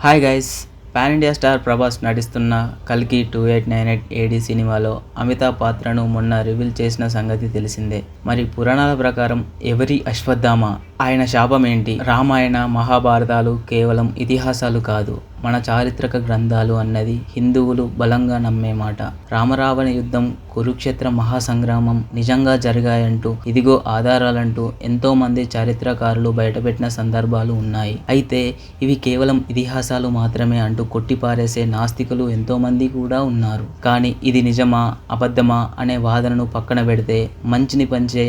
Hi guys, pan India star Prabhas నటిస్తున్న కల్కి 2898 AD సినిమాలో అమితాబ్ పాత్రను మొన్న రివీల్ చేసిన సంగతి తెలిసిందే. మరి పురాణాల ప్రకారం ఎవరి అశ్వత్థామ, ఆయన శాపం ఏంటి? రామాయణ మహాభారతాలు కేవలం ఇతిహాసాలు కాదు, మన చారిత్రక గ్రంథాలు అన్నది హిందువులు బలంగా నమ్మే మాట. రామరావణ యుద్ధం, కురుక్షేత్ర మహాసంగ్రామం నిజంగా జరిగాయంటూ, ఇదిగో ఆధారాలంటూ ఎంతో మంది చరిత్రకారులు బయటపెట్టిన సందర్భాలు ఉన్నాయి. అయితే ఇవి కేవలం ఇతిహాసాలు మాత్రమే అంటూ కొట్టిపారేసే నాస్తికులు ఎంతో మంది కూడా ఉన్నారు. కానీ ఇది నిజమా అబద్ధమా అనే వాదనను పక్కన పెడితే, మంచిని పంచే,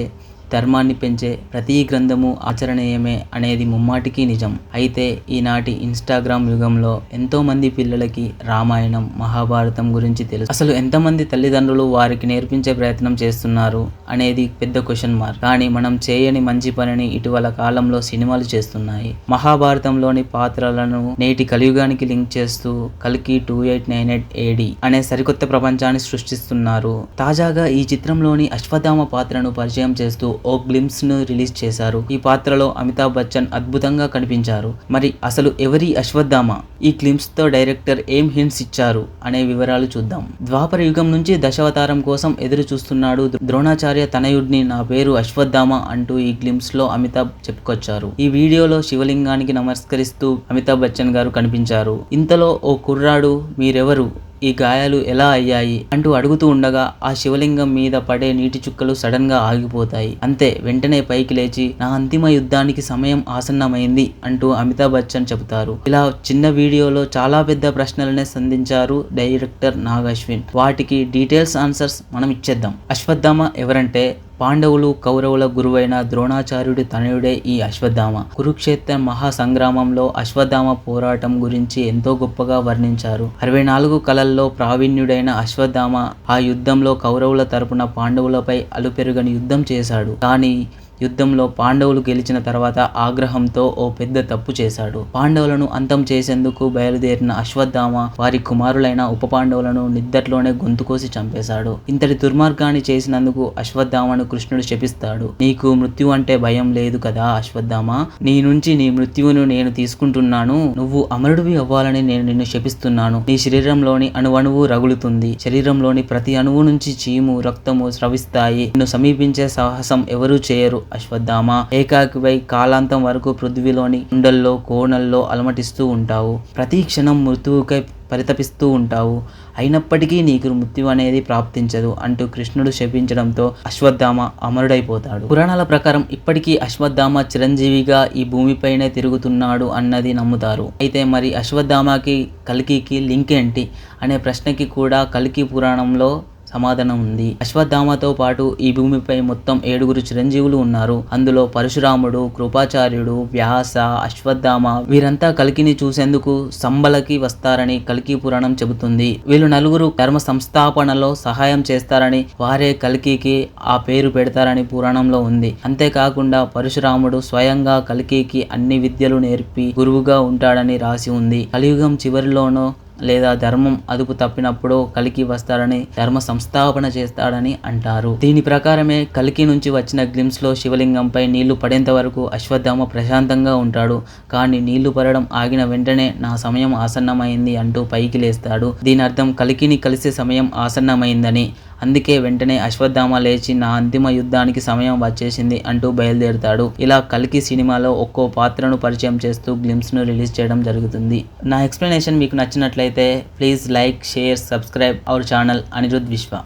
ధర్మాన్ని పెంచే ప్రతి గ్రంథము ఆచరణీయమే అనేది ముమ్మాటికి నిజం. అయితే ఈనాటి ఇన్స్టాగ్రామ్ యుగంలో ఎంతో మంది పిల్లలకి రామాయణం మహాభారతం గురించి తెలుసు. అసలు ఎంతమంది తల్లిదండ్రులు వారికి నేర్పించే ప్రయత్నం చేస్తున్నారు అనేది పెద్ద క్వశ్చన్ మార్క్. కానీ మనం చేయని మంచి పనిని ఇటీవల కాలంలో సినిమాలు చేస్తున్నాయి. మహాభారతంలోని పాత్రలను నేటి కలియుగానికి లింక్ చేస్తూ కల్కి 2898 ఏడి అనే సరికొత్త ప్రపంచాన్ని సృష్టిస్తున్నారు. తాజాగా ఈ చిత్రంలోని అశ్వత్థామ పాత్రను పరిచయం చేస్తూ ఓ గ్లింప్స్ ను రిలీజ్ చేశారు. ఈ పాత్రలో అమితాబ్ బచ్చన్ అద్భుతంగా కనిపించారు. మరి అసలు ఎవరి అశ్వత్థామ? ఈ గ్లింప్స్ తో డైరెక్టర్ ఏం హింట్స్ ఇచ్చారు అనే వివరాలు చూద్దాం. ద్వాపర యుగం నుంచి దశావతారం కోసం ఎదురు చూస్తున్నాడు ద్రోణాచార్య తనయుడిని, నా పేరు అశ్వత్థామ అంటూ ఈ గ్లింప్స్ లో అమితాబ్ చెప్పుకొచ్చారు. ఈ వీడియోలో శివలింగానికి నమస్కరిస్తూ అమితాబ్ బచ్చన్ గారు కనిపించారు. ఇంతలో ఓ కుర్రాడు, మీరెవరు, ఈ గాయాలు ఎలా అయ్యాయి అంటూ అడుగుతూ ఉండగా ఆ శివలింగం మీద పడే నీటి చుక్కలు సడన్ గా ఆగిపోతాయి. అంతే, వెంటనే పైకి లేచి, నా అంతిమ యుద్ధానికి సమయం ఆసన్నమైంది అంటూ అమితాబ్ బచ్చన్ చెబుతారు. ఇలా చిన్న వీడియోలో చాలా పెద్ద ప్రశ్నలనే సంధించారు డైరెక్టర్ నాగ్ అశ్విన్. వాటికి డీటెయిల్స్ ఆన్సర్స్ మనం ఇచ్చేద్దాం. అశ్వత్థామ ఎవరంటే, పాండవులు కౌరవుల గురువైన ద్రోణాచార్యుడి తనయుడే ఈ అశ్వత్థామ. కురుక్షేత్ర మహాసంగ్రామంలో అశ్వత్థామ పోరాటం గురించి ఎంతో గొప్పగా వర్ణించారు. 64 కళల్లో ప్రావీణ్యుడైన అశ్వత్థామ ఆ యుద్ధంలో కౌరవుల తరపున పాండవులపై అలుపెరుగని యుద్ధం చేశాడు. కానీ యుద్ధంలో పాండవులు గెలిచిన తర్వాత ఆగ్రహంతో ఓ పెద్ద తప్పు చేశాడు. పాండవులను అంతం చేసేందుకు బయలుదేరిన అశ్వత్థామ వారి కుమారులైన ఉప పాండవులను నిద్దట్లోనే గొంతుకోసి చంపేశాడు. ఇంతటి దుర్మార్గాన్ని చేసినందుకు అశ్వత్థామను కృష్ణుడు శపిస్తాడు. నీకు మృత్యు అంటే భయం లేదు కదా అశ్వత్థామ, నీ నుంచి నీ మృత్యువును నేను తీసుకుంటున్నాను. నువ్వు అమరుడివి అవ్వాలని నేను నిన్ను శపిస్తున్నాను. నీ శరీరంలోని అణువణువు రగులుతుంది. శరీరంలోని ప్రతి అణువు నుంచి చీము, రక్తము స్రవిస్తాయి. నిన్ను సమీపించే సాహసం ఎవరూ చేయరు అశ్వత్థామ. ఏకాకివై కాలాంతం వరకు పృథ్వీలోని కుండల్లో కోణల్లో అలమటిస్తూ ఉంటావు. ప్రతి క్షణం మృత్యువుకై పరితపిస్తూ ఉంటావు. అయినప్పటికీ నీకు మృత్యు అనేది ప్రాప్తించదు అంటూ కృష్ణుడు శపించడంతో అశ్వత్థామ అమరుడైపోతాడు. పురాణాల ప్రకారం ఇప్పటికీ అశ్వత్థామ చిరంజీవిగా ఈ భూమిపైనే తిరుగుతున్నాడు అన్నది నమ్ముతారు. అయితే మరి అశ్వత్థామకి కల్కికి లింక్ ఏంటి అనే ప్రశ్నకి కూడా కల్కి పురాణంలో సమాధానం ఉంది. అశ్వత్థామతో పాటు ఈ భూమిపై మొత్తం 7 చిరంజీవులు ఉన్నారు. అందులో పరశురాముడు, కృపాచార్యుడు, వ్యాస, అశ్వత్థామ వీరంతా కల్కిని చూసేందుకు సంబలకి వస్తారని కల్కి పురాణం చెబుతుంది. వీళ్ళు నలుగురు ధర్మ సంస్థాపనలో సహాయం చేస్తారని, వారే కల్కికి ఆ పేరు పెడతారని పురాణంలో ఉంది. అంతేకాకుండా పరశురాముడు స్వయంగా కల్కికి అన్ని విద్యలు నేర్పి గురువుగా ఉంటాడని రాసి ఉంది. కలియుగం చివరిలోనో లేదా ధర్మం అదుపు తప్పినప్పుడు కల్కి వస్తాడని, ధర్మ సంస్థాపన చేస్తాడని అంటారు. దీని ప్రకారమే కల్కి నుంచి వచ్చిన గ్లింప్స్ లో శివలింగంపై నీళ్లు పడేంత వరకు అశ్వత్థామ ప్రశాంతంగా ఉంటాడు. కానీ నీళ్లు పడడం ఆగిన వెంటనే నా సమయం ఆసన్నమైంది అంటూ పైకి లేస్తాడు. దీని అర్థం కల్కిని కలిసే సమయం ఆసన్నమైందని. అందుకే వెంటనే అశ్వత్థామ లేచి, నా అంతిమ యుద్ధానికి సమయం వచ్చేసింది అంటూ బయలుదేరుతాడు. ఇలా కల్కి సినిమాలో ఒక్కో పాత్రను పరిచయం చేస్తూ గ్లింప్స్ ను రిలీజ్ చేయడం జరుగుతుంది. నా ఎక్స్ప్లెనేషన్ మీకు నచ్చినట్లయితే please like, share, subscribe our channel Anirudh విశ్వ.